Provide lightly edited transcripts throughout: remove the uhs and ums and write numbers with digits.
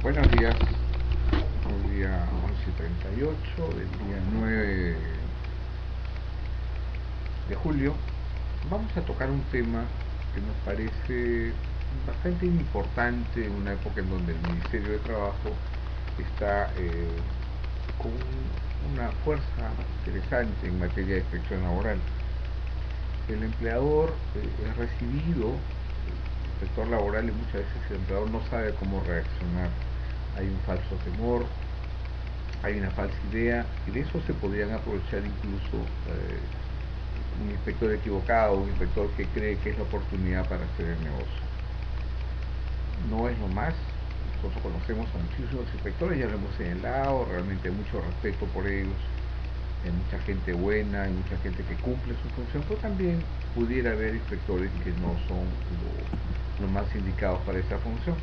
Buenos días, hoy día 11:38 del día 9 de julio. Vamos a tocar un tema que nos parece bastante importante en una época en donde el Ministerio de Trabajo está con una fuerza interesante en materia de inspección laboral. El empleador es recibido, el inspector laboral, y muchas veces el empleador no sabe cómo reaccionar. Hay un falso temor, hay una falsa idea, y de eso se podrían aprovechar incluso un inspector equivocado, un inspector que cree que es la oportunidad para hacer el negocio. No es lo más. Nosotros conocemos a muchísimos inspectores, ya lo hemos señalado, realmente hay mucho respeto por ellos, hay mucha gente buena, hay mucha gente que cumple su función, pero también pudiera haber inspectores que no son lo más indicados para esa función.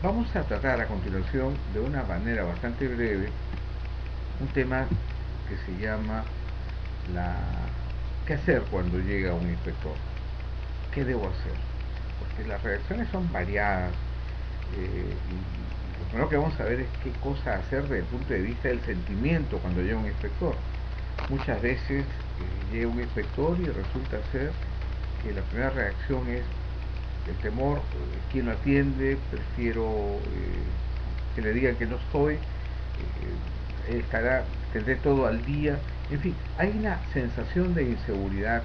Vamos a tratar a continuación, de una manera bastante breve, un tema que se llama la qué hacer cuando llega un inspector. ¿Qué debo hacer? Porque las reacciones son variadas, y lo primero que vamos a ver es qué cosa hacer desde el punto de vista del sentimiento cuando llega un inspector. Muchas veces llega un inspector y resulta ser que la primera reacción es el temor. ¿Quién lo atiende? Prefiero que le digan que no estoy, tendré todo al día. En fin, hay una sensación de inseguridad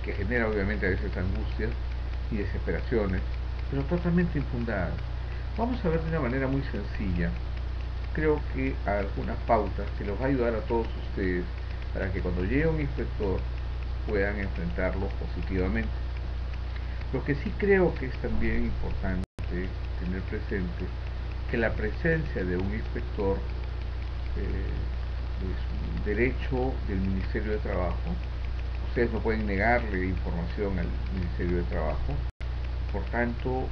que genera obviamente a veces angustias y desesperaciones, pero totalmente infundadas. Vamos a ver de una manera muy sencilla, creo que algunas pautas que les va a ayudar a todos ustedes para que cuando llegue un inspector puedan enfrentarlo positivamente. Lo que sí creo que es también importante tener presente que la presencia de un inspector es un derecho del Ministerio de Trabajo. Ustedes no pueden negarle información al Ministerio de Trabajo. Por tanto,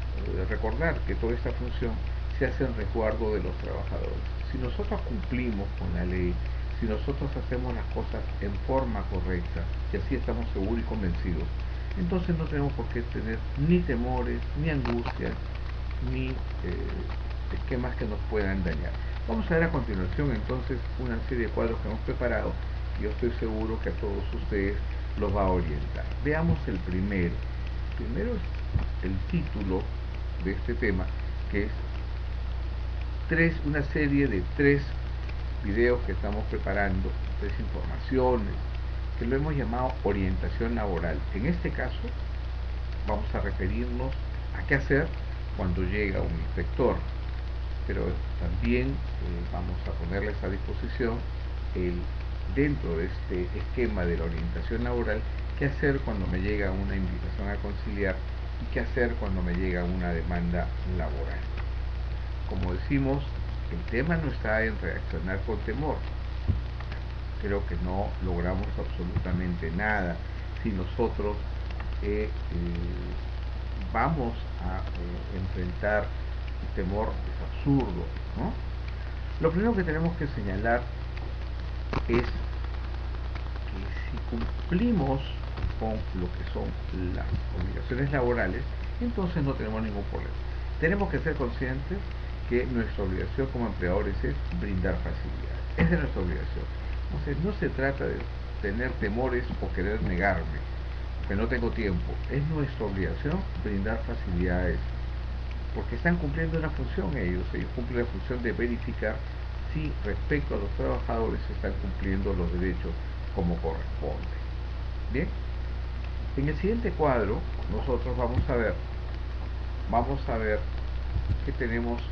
recordar que toda esta función se hace en resguardo de los trabajadores. Si nosotros cumplimos con la ley, si nosotros hacemos las cosas en forma correcta, y así estamos seguros y convencidos, entonces no tenemos por qué tener ni temores, ni angustias, ni esquemas que nos puedan dañar. Vamos a ver a continuación entonces una serie de cuadros que hemos preparado, y yo estoy seguro que a todos ustedes los va a orientar. Veamos el primero. Primero es el título de este tema, que es una serie de 3 videos que estamos preparando, 3 informaciones, que lo hemos llamado orientación laboral. En este caso, vamos a referirnos a qué hacer cuando llega un inspector, pero también vamos a ponerles a disposición dentro de este esquema de la orientación laboral, qué hacer cuando me llega una invitación a conciliar y qué hacer cuando me llega una demanda laboral. Como decimos, el tema no está en reaccionar con temor. Creo que no logramos absolutamente nada si nosotros vamos a enfrentar el temor. Es absurdo, ¿no? Lo primero que tenemos que señalar es que si cumplimos con lo que son las obligaciones laborales, entonces no tenemos ningún problema. Tenemos que ser conscientes que nuestra obligación como empleadores es brindar facilidades. Esa es nuestra obligación. Entonces no se trata de tener temores o querer negarme, que no tengo tiempo. Es nuestra obligación brindar facilidades, porque están cumpliendo una función ellos cumplen la función de verificar si respecto a los trabajadores se están cumpliendo los derechos como corresponde. Bien, en el siguiente cuadro nosotros vamos a ver que tenemos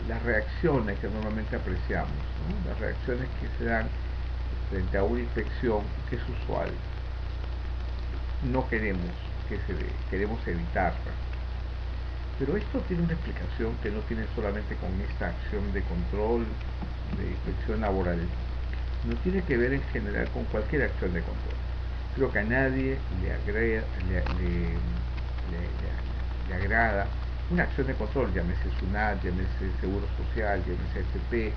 las reacciones que normalmente apreciamos, ¿no? Las reacciones que se dan frente a una inspección que es usual. No queremos que se dé, queremos evitarla. Pero esto tiene una explicación que no tiene solamente con esta acción de control, de inspección laboral, no tiene que ver en general con cualquier acción de control. Creo que a nadie le agrada una acción de control, llámese SUNAT, llámese Seguro Social, llámese AFP,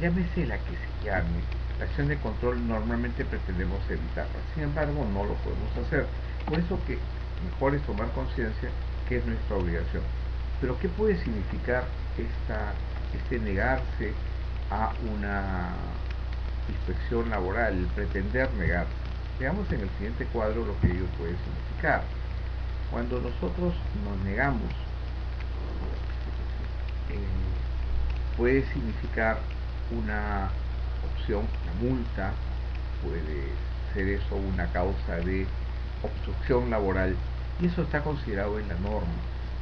llámese la que se llame. La acción de control normalmente pretendemos evitarla, sin embargo no lo podemos hacer. Por eso que mejor es tomar conciencia que es nuestra obligación. Pero ¿qué puede significar este negarse a una inspección laboral, el pretender negarse? Veamos en el siguiente cuadro lo que ello puede significar. Cuando nosotros nos negamos, puede significar una opción, una multa, puede ser eso una causa de obstrucción laboral, y eso está considerado en la norma.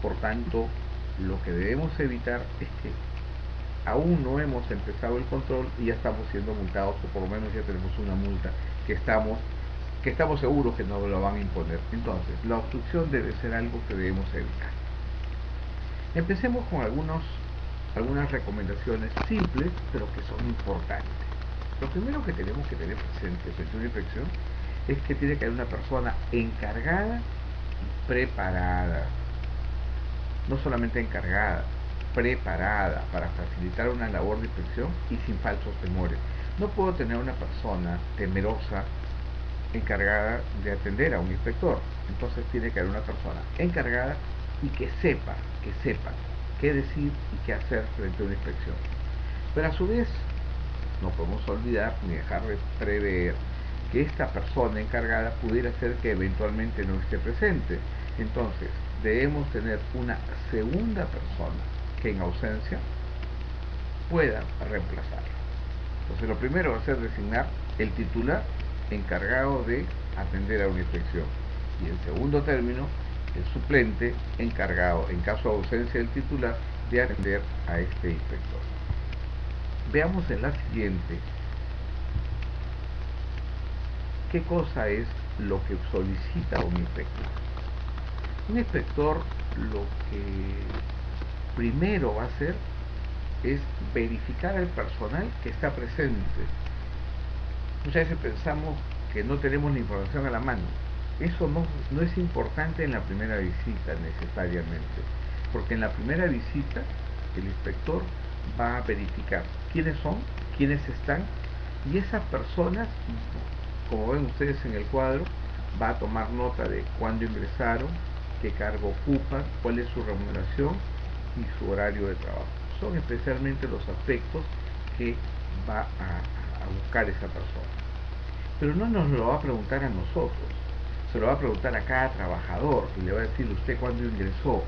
Por tanto, lo que debemos evitar es que aún no hemos empezado el control y ya estamos siendo multados, o por lo menos ya tenemos una multa que estamos seguros que no lo van a imponer. Entonces, la obstrucción debe ser algo que debemos evitar. Empecemos con algunas recomendaciones simples, pero que son importantes. Lo primero que tenemos que tener presente frente a una inspección es que tiene que haber una persona encargada y preparada. No solamente encargada, preparada para facilitar una labor de inspección y sin falsos temores. No puedo tener una persona temerosa encargada de atender a un inspector. Entonces tiene que haber una persona encargada y que sepa qué decir y qué hacer frente a una inspección. Pero a su vez, no podemos olvidar ni dejar de prever que esta persona encargada pudiera ser que eventualmente no esté presente. Entonces, debemos tener una segunda persona que en ausencia pueda reemplazarlo. Entonces, lo primero va a ser designar el titular encargado de atender a una inspección. Y en segundo término, el suplente encargado, en caso de ausencia del titular, de atender a este inspector. Veamos en la siguiente qué cosa es lo que solicita un inspector. Un inspector lo que primero va a hacer es verificar el personal que está presente. Muchas veces pensamos que no tenemos la información a la mano. Eso no es importante en la primera visita necesariamente, porque en la primera visita el inspector va a verificar quiénes son, quiénes están, y esas personas, como ven ustedes en el cuadro, va a tomar nota de cuándo ingresaron, qué cargo ocupan, cuál es su remuneración y su horario de trabajo. Son especialmente los aspectos que va a buscar esa persona. Pero no nos lo va a preguntar a nosotros, se lo va a preguntar a cada trabajador y le va a decir: usted cuándo ingresó,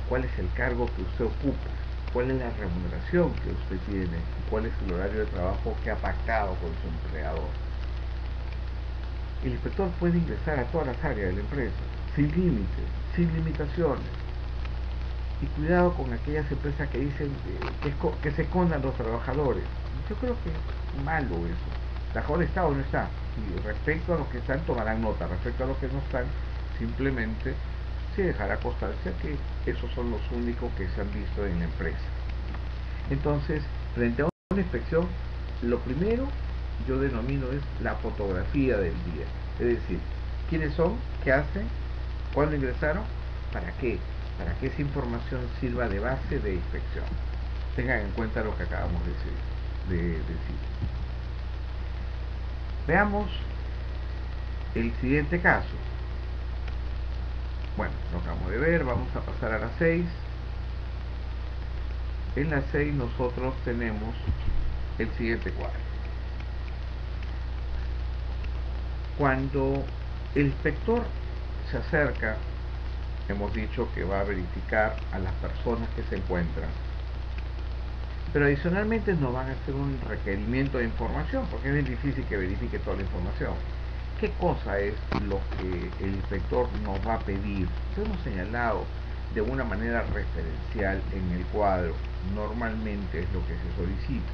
cuál es el cargo que usted ocupa, cuál es la remuneración que usted tiene, cuál es el horario de trabajo que ha pactado con su empleador. El inspector puede ingresar a todas las áreas de la empresa, sin límites, sin limitaciones. Y cuidado con aquellas empresas que dicen que se escondan los trabajadores. Yo creo que es malo eso. ¿El trabajador está o no está? Y respecto a los que están tomarán nota, respecto a los que no están simplemente se dejará constancia que esos son los únicos que se han visto en la empresa. Entonces, frente a una inspección, lo primero yo denomino es la fotografía del día. Es decir, quiénes son, qué hacen, cuándo ingresaron, para qué, para que esa información sirva de base de inspección. Tengan en cuenta lo que acabamos de decir. Veamos el siguiente caso. Bueno, lo acabamos de ver, vamos a pasar a la 6. En la 6 nosotros tenemos el siguiente cuadro. Cuando el inspector se acerca, hemos dicho que va a verificar a las personas que se encuentran, pero adicionalmente nos van a hacer un requerimiento de información, porque es bien difícil que verifique toda la información. ¿Qué cosa es lo que el inspector nos va a pedir? Lo hemos señalado de una manera referencial en el cuadro. Normalmente es lo que se solicita.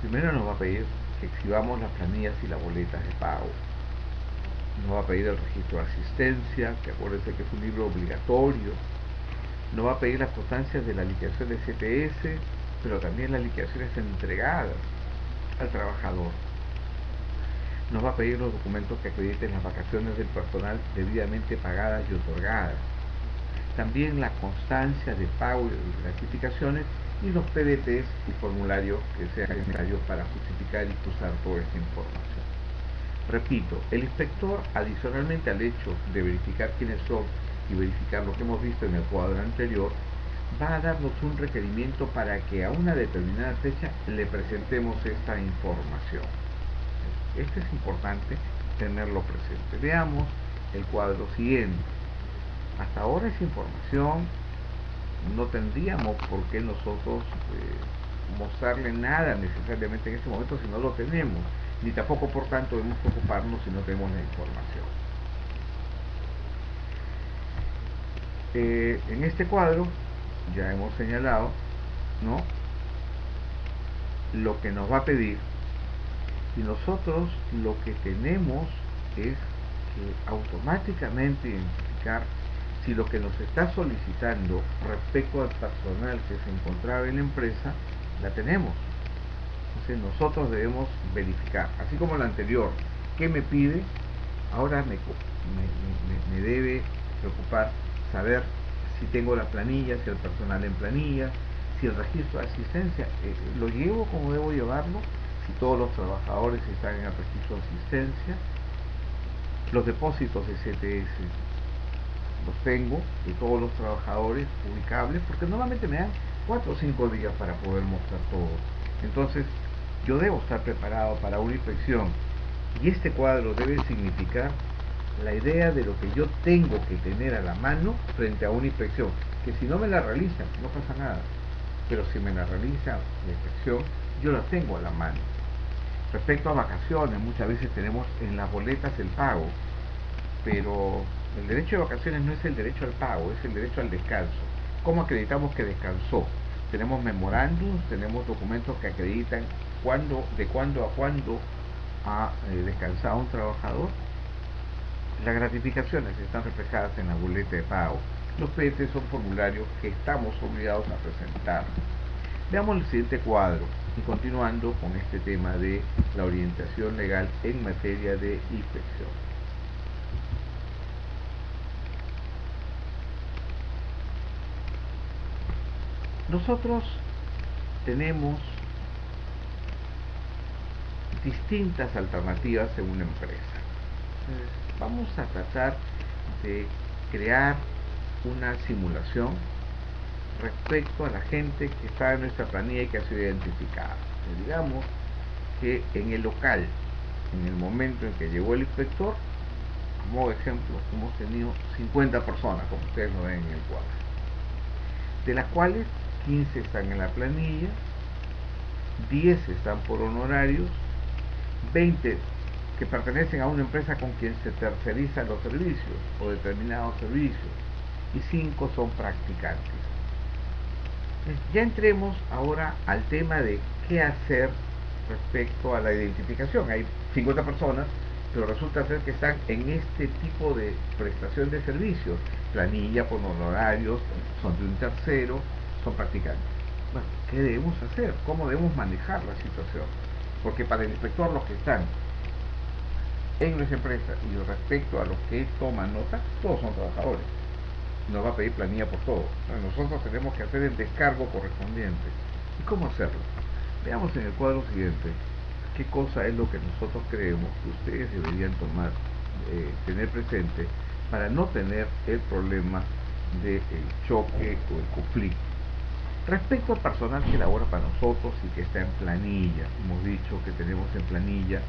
Primero nos va a pedir que exhibamos las planillas y las boletas de pago. Nos va a pedir el registro de asistencia, que acuérdense que es un libro obligatorio. Nos va a pedir las constancias de la liquidación de CTS, pero también las liquidaciones entregadas al trabajador. Nos va a pedir los documentos que acrediten las vacaciones del personal debidamente pagadas y otorgadas. También la constancia de pago y gratificaciones y los PDTs y formularios que sean necesarios para justificar y cruzar toda esta información. Repito, el inspector, adicionalmente al hecho de verificar quiénes son y verificar lo que hemos visto en el cuadro anterior, va a darnos un requerimiento para que a una determinada fecha le presentemos esta información. Esto es importante tenerlo presente. Veamos el cuadro siguiente. Hasta ahora esa información no tendríamos por qué nosotros mostrarle nada necesariamente en este momento si no lo tenemos, ni tampoco por tanto debemos preocuparnos si no tenemos la información. En este cuadro ya hemos señalado, ¿no?, lo que nos va a pedir, y nosotros lo que tenemos es que automáticamente identificar si lo que nos está solicitando respecto al personal que se encontraba en la empresa la tenemos. Entonces nosotros debemos verificar, así como la anterior, ¿qué me pide? Ahora me debe preocupar saber si tengo la planilla, si el personal en planilla, si el registro de asistencia lo llevo como debo llevarlo, si todos los trabajadores están en el registro de asistencia, los depósitos de CTS los tengo, de todos los trabajadores ubicables, porque normalmente me dan 4 o 5 días para poder mostrar todo. Entonces yo debo estar preparado para una inspección, y este cuadro debe significar la idea de lo que yo tengo que tener a la mano frente a una inspección, que si no me la realizan no pasa nada, pero si me la realiza la inspección yo la tengo a la mano. Respecto a vacaciones, muchas veces tenemos en las boletas el pago, pero el derecho de vacaciones no es el derecho al pago, es el derecho al descanso. ¿Cómo acreditamos que descansó? Tenemos memorándums, tenemos documentos que acreditan de cuándo a cuándo ha descansado un trabajador. Las gratificaciones están reflejadas en la boleta de pago. Los PT son formularios que estamos obligados a presentar. Veamos el siguiente cuadro y continuando con este tema de la orientación legal en materia de inspección. Nosotros tenemos distintas alternativas en una empresa. Vamos a tratar de crear una simulación respecto a la gente que está en nuestra planilla y que ha sido identificada. Digamos que en el local, en el momento en que llegó el inspector, como ejemplo, hemos tenido 50 personas, como ustedes lo ven en el cuadro, de las cuales 15 están en la planilla, 10 están por honorarios, 20 que pertenecen a una empresa con quien se tercerizan los servicios o determinados servicios, y 5 son practicantes. Ya entremos ahora al tema de qué hacer respecto a la identificación. Hay 50 personas, pero resulta ser que están en este tipo de prestación de servicios, planilla por honorarios, son de un tercero, son practicantes. Bueno, ¿qué debemos hacer? ¿Cómo debemos manejar la situación? Porque para el inspector los que están en nuestra empresa y respecto a los que toman nota, todos son trabajadores. Nos va a pedir planilla por todo. Nosotros tenemos que hacer el descargo correspondiente. ¿Y cómo hacerlo? Veamos en el cuadro siguiente qué cosa es lo que nosotros creemos que ustedes deberían tener presente para no tener el problema del choque o el conflicto. Respecto al personal que labora para nosotros y que está en planilla, hemos dicho que tenemos en planilla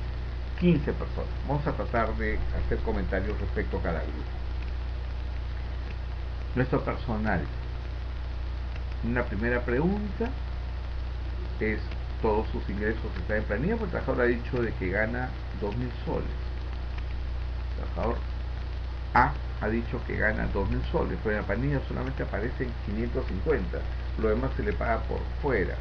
15 personas. Vamos a tratar de hacer comentarios respecto a cada grupo. Nuestro personal. Una primera pregunta es: ¿todos sus ingresos están en planilla? Porque el trabajador ha dicho de que gana 2.000 soles. El trabajador A ha dicho que gana 2.000 soles, pero en la planilla solamente aparecen 550. Lo demás se le paga por fuera.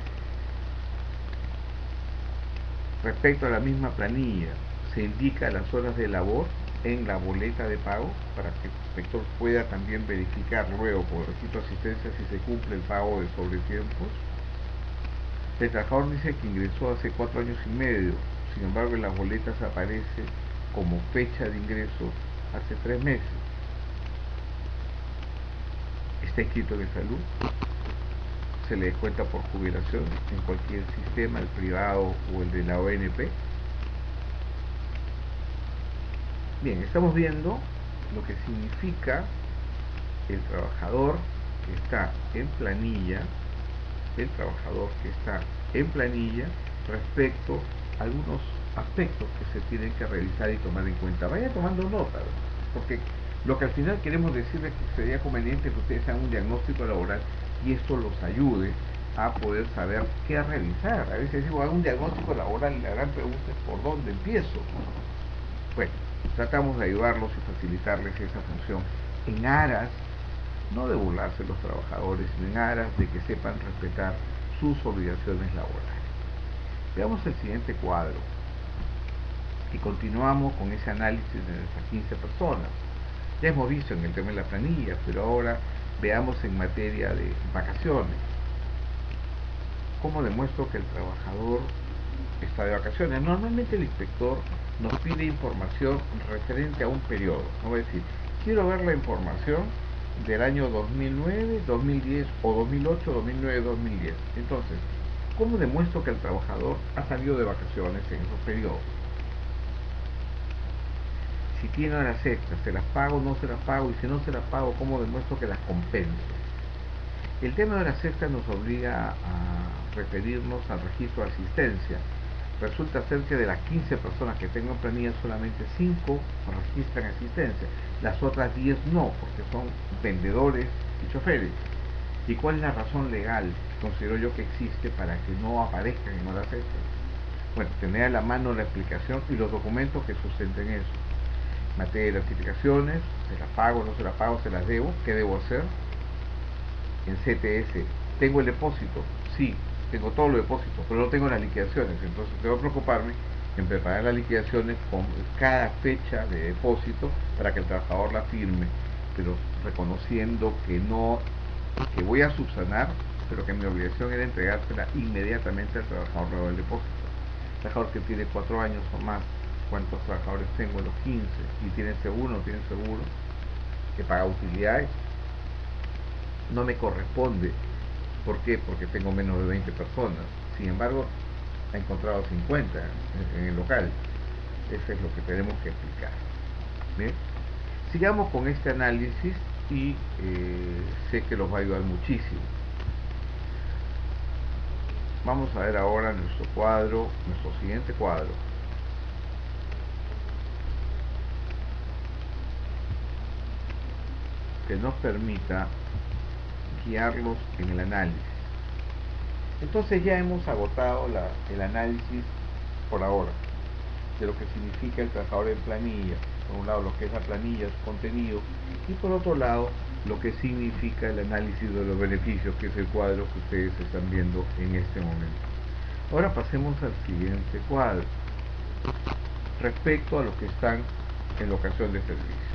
Respecto a la misma planilla, se indica las horas de labor en la boleta de pago para que el inspector pueda también verificar luego por el registro de asistencia si se cumple el pago de sobretiempos. El trabajador dice que ingresó hace 4 años y medio, sin embargo en las boletas aparece como fecha de ingreso hace 3 meses. Está escrito en el salud, se le descuenta por jubilación en cualquier sistema, el privado o el de la ONP. Bien, estamos viendo lo que significa el trabajador que está en planilla, el trabajador que está en planilla respecto a algunos aspectos que se tienen que revisar y tomar en cuenta. Vaya tomando nota, porque lo que al final queremos decirles es que sería conveniente que ustedes hagan un diagnóstico laboral y esto los ayude a poder saber qué revisar. A veces digo, hago un diagnóstico laboral y la gran pregunta es ¿por dónde empiezo? Bueno, tratamos de ayudarlos y facilitarles esa función en aras, no de burlarse de los trabajadores, sino en aras de que sepan respetar sus obligaciones laborales. Veamos el siguiente cuadro y continuamos con ese análisis de nuestras 15 personas. Ya hemos visto en el tema de la planilla, pero ahora veamos en materia de vacaciones. ¿Cómo demuestro que el trabajador está de vacaciones? Normalmente el inspector nos pide información referente a un periodo. No va a decir, quiero ver la información del año 2009, 2010 o 2008, 2009, 2010. Entonces, ¿cómo demuestro que el trabajador ha salido de vacaciones en esos periodos? Si tiene horas extras, ¿se las pago o no se las pago? Y si no se las pago, ¿cómo demuestro que las compenso? El tema de horas extras nos obliga a referirnos al registro de asistencia. Resulta ser que de las 15 personas que tengo en planilla, solamente 5 registran asistencia. Las otras 10 no, porque son vendedores y choferes. ¿Y cuál es la razón legal, considero yo, que existe para que no aparezcan en horas extras? Bueno, tener a la mano la explicación y los documentos que sustenten eso. Materia de certificaciones, se las pago, no se las pago, se las debo, ¿qué debo hacer? En CTS, ¿tengo el depósito? Sí, tengo todos los depósitos, pero no tengo las liquidaciones, entonces debo preocuparme en preparar las liquidaciones con cada fecha de depósito para que el trabajador la firme, pero reconociendo que no, que voy a subsanar, pero que mi obligación era entregársela inmediatamente al trabajador luego del depósito. El trabajador que tiene 4 años o más, ¿cuántos trabajadores tengo? Los 15, y tienen seguro, no tienen seguro, que paga utilidades, no me corresponde. ¿Por qué? Porque tengo menos de 20 personas. Sin embargo, ha encontrado 50 en el local. Eso es lo que tenemos que explicar. ¿Bien? Sigamos con este análisis y sé que los va a ayudar muchísimo. Vamos a ver ahora nuestro cuadro, nuestro siguiente cuadro. Que nos permita guiarlos en el análisis. Entonces ya hemos agotado el análisis por ahora de lo que significa el trabajador en planilla. Por un lado lo que es la planilla, su contenido, y por otro lado lo que significa el análisis de los beneficios, que es el cuadro que ustedes están viendo en este momento. Ahora pasemos al siguiente cuadro respecto a los que están en locación de servicio.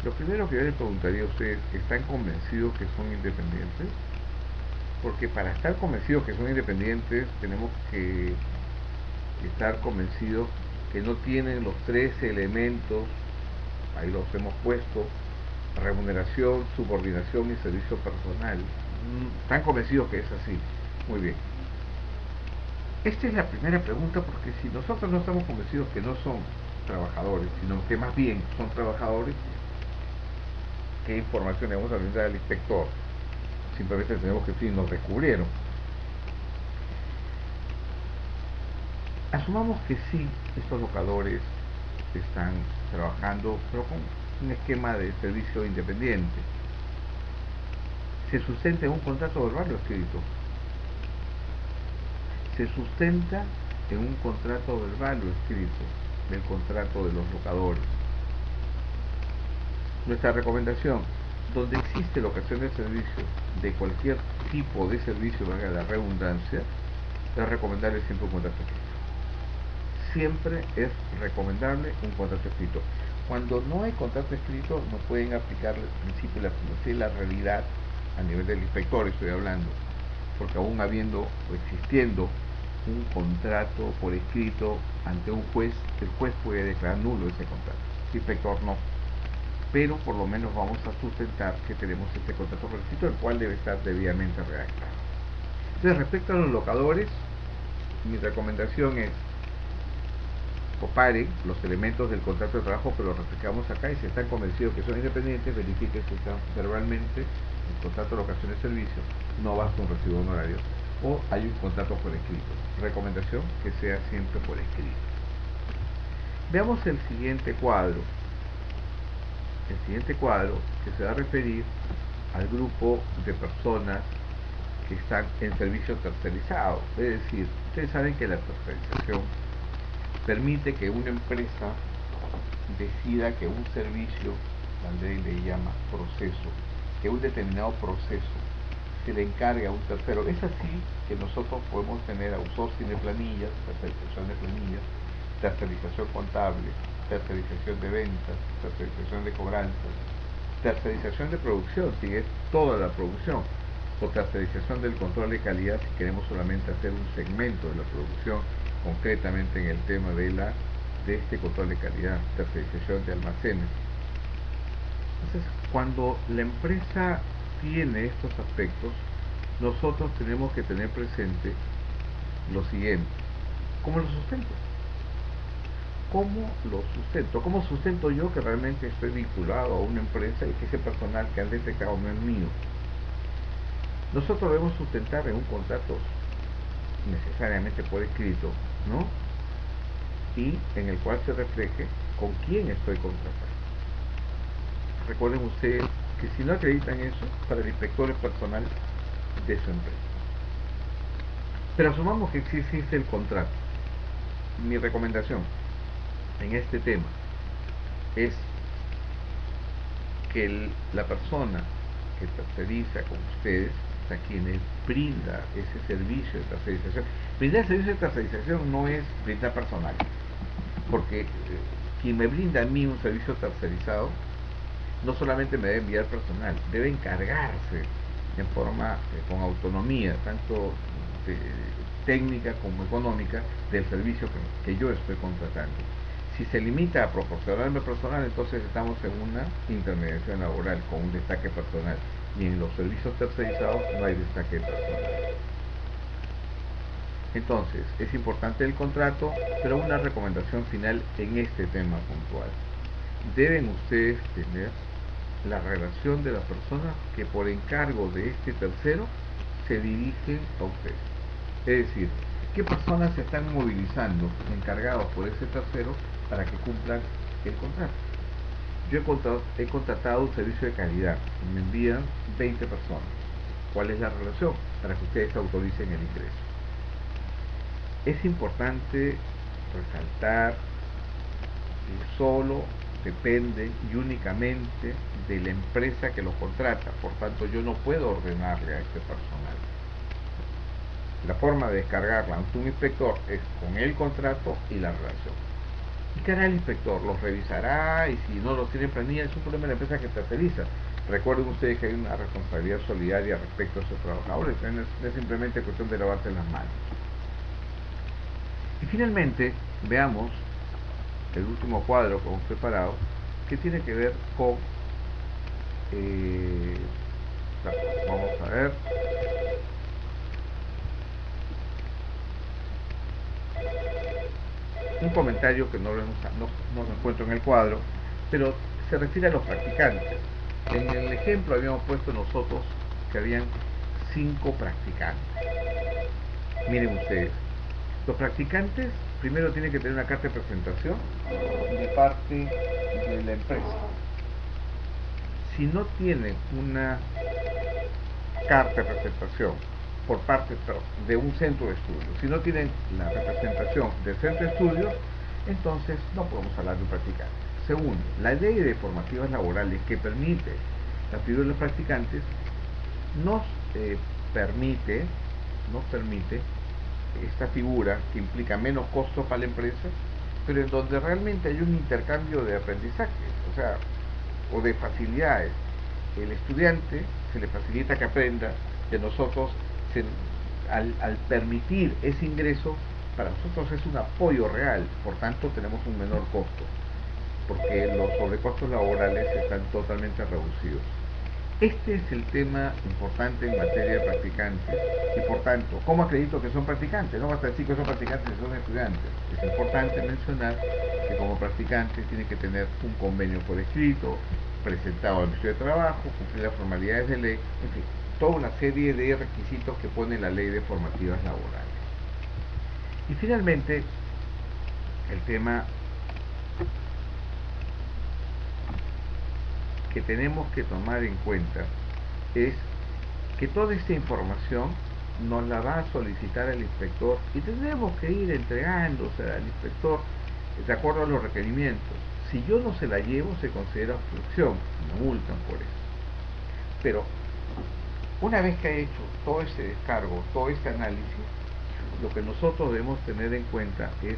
Lo primero que yo les preguntaría a ustedes, ¿están convencidos que son independientes? Porque para estar convencidos que son independientes tenemos que estar convencidos que no tienen los 3 elementos, ahí los hemos puesto: remuneración, subordinación y servicio personal. ¿Están convencidos que es así? Muy bien. Esta es la primera pregunta, porque si nosotros no estamos convencidos que no son trabajadores, sino que más bien son trabajadores, ¿qué información le vamos a brindar al inspector? Simplemente tenemos que decir, nos descubrieron. Asumamos que sí, estos locadores están trabajando, pero con un esquema de servicio independiente. ¿Se sustenta en un contrato verbal o escrito? Se sustenta en un contrato verbal o escrito del contrato de los locadores. Nuestra recomendación: donde existe locación de servicio, de cualquier tipo de servicio, valga la redundancia, es recomendable siempre un contrato escrito. Siempre es recomendable un contrato escrito. Cuando no hay contrato escrito, no pueden aplicar el principio de la primacía y la realidad a nivel del inspector, estoy hablando, porque aún habiendo o existiendo un contrato por escrito ante un juez, el juez puede declarar nulo ese contrato, el inspector no, pero por lo menos vamos a sustentar que tenemos este contrato por escrito, el cual debe estar debidamente redactado. Entonces, respecto a los locadores, mi recomendación es: comparen los elementos del contrato de trabajo que los reflejamos acá, y si están convencidos que son independientes, verifiquen si están verbalmente el contrato de locación de servicio, no basta un recibo honorario, o hay un contrato por escrito. Recomendación que sea siempre por escrito. Veamos el siguiente cuadro. El siguiente cuadro, que se va a referir al grupo de personas que están en servicio tercerizado. Es decir, ustedes saben que la tercerización permite que una empresa decida que un servicio, la ley le llama proceso, que un determinado proceso se le encargue a un tercero. Es así que nosotros podemos tener outsourcing de planillas, tercerización de planillas, tercerización contable, tercerización de ventas, tercerización de cobranzas, tercerización de producción, si es toda la producción, o tercerización del control de calidad si queremos solamente hacer un segmento de la producción, concretamente en el tema de este control de calidad, tercerización de almacenes. Entonces, cuando la empresa tiene estos aspectos, nosotros tenemos que tener presente lo siguiente: ¿cómo lo sustento? ¿Cómo lo sustento? ¿Cómo sustento yo que realmente estoy vinculado a una empresa y que ese personal que han detectado no es mío? Nosotros debemos sustentar en un contrato necesariamente por escrito, ¿no? Y en el cual se refleje con quién estoy contratando. Recuerden ustedes que si no acreditan eso, para el inspector es personal de su empresa. Pero asumamos que sí existe el contrato. Mi recomendación en este tema es que la persona que terceriza con ustedes, a quienes brinda ese servicio de tercerización, brindar servicio de tercerización no es brindar personal, porque quien me brinda a mí un servicio tercerizado no solamente me debe enviar personal, debe encargarse en forma con autonomía, tanto técnica como económica, del servicio que yo estoy contratando. Si se limita a proporcionarme personal, entonces estamos en una intermediación laboral con un destaque personal, y en los servicios tercerizados no hay destaque personal. Entonces, es importante el contrato, pero una recomendación final en este tema puntual: deben ustedes tener la relación de las personas que por encargo de este tercero se dirigen a ustedes. Es decir, ¿qué personas se están movilizando encargados por ese tercero para que cumplan el contrato? Yo he contratado un servicio de calidad y me envían 20 personas. ¿Cuál es la relación? Para que ustedes autoricen el ingreso. Es importante resaltar que solo depende y únicamente de la empresa que lo contrata, por tanto yo no puedo ordenarle a este personal. La forma de descargarla ante un inspector es con el contrato y la relación. ¿Y qué hará el inspector? Los revisará, y si no los tiene en planilla es un problema de la empresa que terceriza. Recuerden ustedes que hay una responsabilidad solidaria respecto a sus trabajadores, no es simplemente cuestión de lavarse las manos. Y finalmente, veamos el último cuadro que hemos preparado, que tiene que ver con vamos a ver, un comentario que no lo encuentro en el cuadro, pero se refiere a los practicantes. En el ejemplo habíamos puesto nosotros que habían 5 practicantes. Miren ustedes, los practicantes primero tienen que tener una carta de presentación de parte de la empresa. Si no tienen una carta de presentación por parte de un centro de estudios, si no tienen la representación del centro de estudios, entonces no podemos hablar de un practicante. Segundo, la ley de formativas laborales que permite la figura de los practicantes nos permite esta figura que implica menos costo para la empresa, pero en donde realmente hay un intercambio de aprendizaje, o de facilidades. El estudiante se le facilita que aprenda, y a nosotros al permitir ese ingreso, para nosotros es un apoyo real, por tanto tenemos un menor costo, porque los sobrecostos laborales están totalmente reducidos. Este es el tema importante en materia de practicantes y por tanto, ¿cómo acredito que son practicantes? No basta decir que son practicantes si son estudiantes. Es importante mencionar que como practicantes tienen que tener un convenio por escrito, presentado al Ministerio de Trabajo, cumplir las formalidades de ley, en fin, toda una serie de requisitos que pone la ley de formativas laborales. Y finalmente, el tema que tenemos que tomar en cuenta es que toda esta información nos la va a solicitar el inspector y tendremos que ir entregándose al inspector de acuerdo a los requerimientos. Si yo no se la llevo, se considera obstrucción, me multan por eso. Pero una vez que ha hecho todo este descargo, todo este análisis, lo que nosotros debemos tener en cuenta es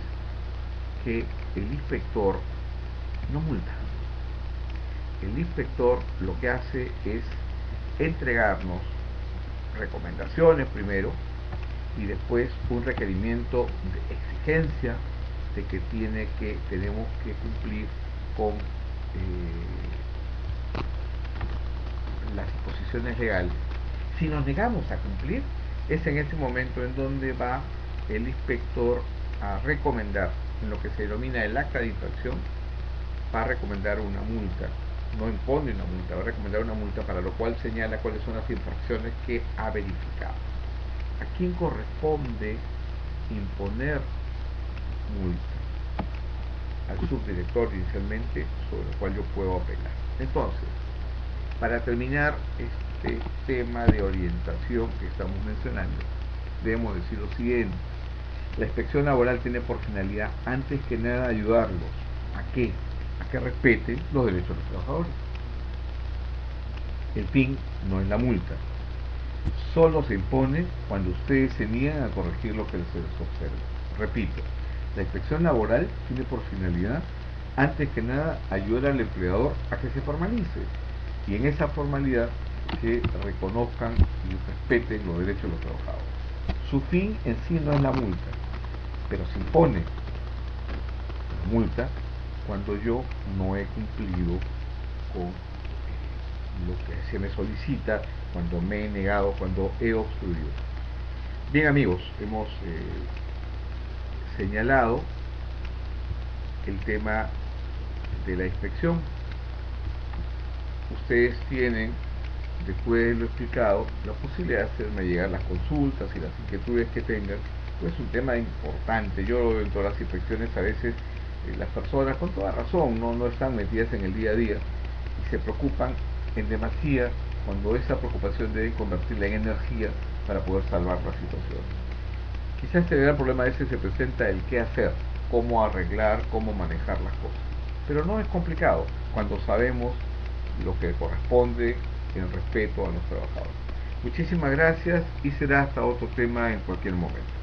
que el inspector no multa. El inspector lo que hace es entregarnos recomendaciones primero y después un requerimiento de exigencia de que tenemos que cumplir con las disposiciones legales. Si nos negamos a cumplir, es en ese momento en donde va el inspector a recomendar, en lo que se denomina el acta de infracción, va a recomendar una multa. No impone una multa, va a recomendar una multa, para lo cual señala cuáles son las infracciones que ha verificado. ¿A quién corresponde imponer multa? Al subdirector inicialmente, sobre lo cual yo puedo apelar. Entonces, para terminar este tema de orientación que estamos mencionando, debemos decir lo siguiente. La inspección laboral tiene por finalidad, antes que nada, ayudarlos. ¿A qué? A que respeten los derechos de los trabajadores. El fin no es la multa. Solo se impone cuando ustedes se niegan a corregir lo que se les observa. Repito, la inspección laboral tiene por finalidad, antes que nada, ayudar al empleador a que se formalice. Y en esa formalidad que reconozcan y respeten los derechos de los trabajadores. Su fin en sí no es la multa, pero se impone la multa cuando yo no he cumplido con lo que se me solicita, cuando me he negado, cuando he obstruido. Bien amigos, hemos señalado el tema de la inspección. Ustedes tienen, después de lo explicado, la posibilidad de hacerme llegar las consultas y las inquietudes que tengan. Pues es un tema importante. Yo dentro de las inspecciones a veces las personas, con toda razón, no están metidas en el día a día y se preocupan en demasía, cuando esa preocupación debe convertirla en energía para poder salvar la situación. Quizás este gran problema a veces se presenta el qué hacer, cómo arreglar, cómo manejar las cosas. Pero no es complicado cuando sabemos lo que corresponde en respeto a los trabajadores. Muchísimas gracias y será hasta otro tema en cualquier momento.